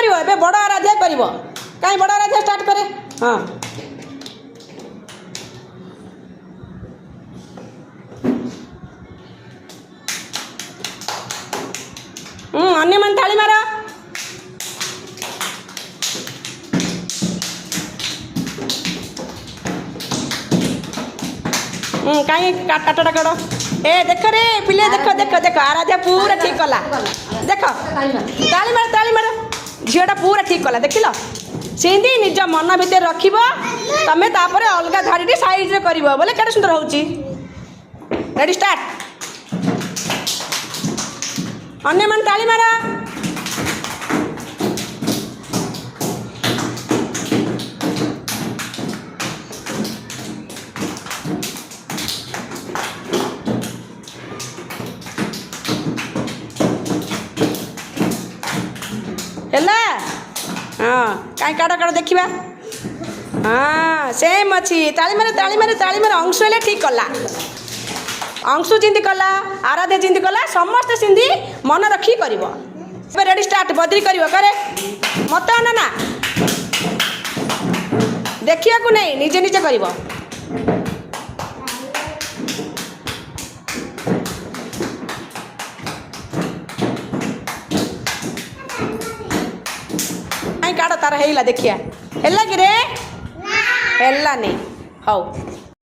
ए बड़ आराध्या कर कहीं बड़ आराध्या स्टार्ट करे हाँ अन्य मन थाली मार कहीं काटटा कड़ ए देख रे पिले देख देख देख आराध्या पूरा ठीक कला देख ताली मार झीटा पूरा ठीक कला देख ल सेंदी निज मन भितर रखिब तमें तापर अलग धाड़ी साइड रे करिवो बोले केते सुंदर होउची रेडी स्टार्ट अन्य मन ताली मार है हाँ कहीं काट काट देखा हाँ सेम अच्छी ताली मारे अंशु हेले ठीक कला अंशु जिंदी कला आराध्या जिंदी कला समस्ते सिंधी मन रखी कर रेडी स्टार्ट बद्री कर करे मत ना देखिया को नहीं निजे निजे कर काड़ तार है देखिया है कि रे है नहीं हौ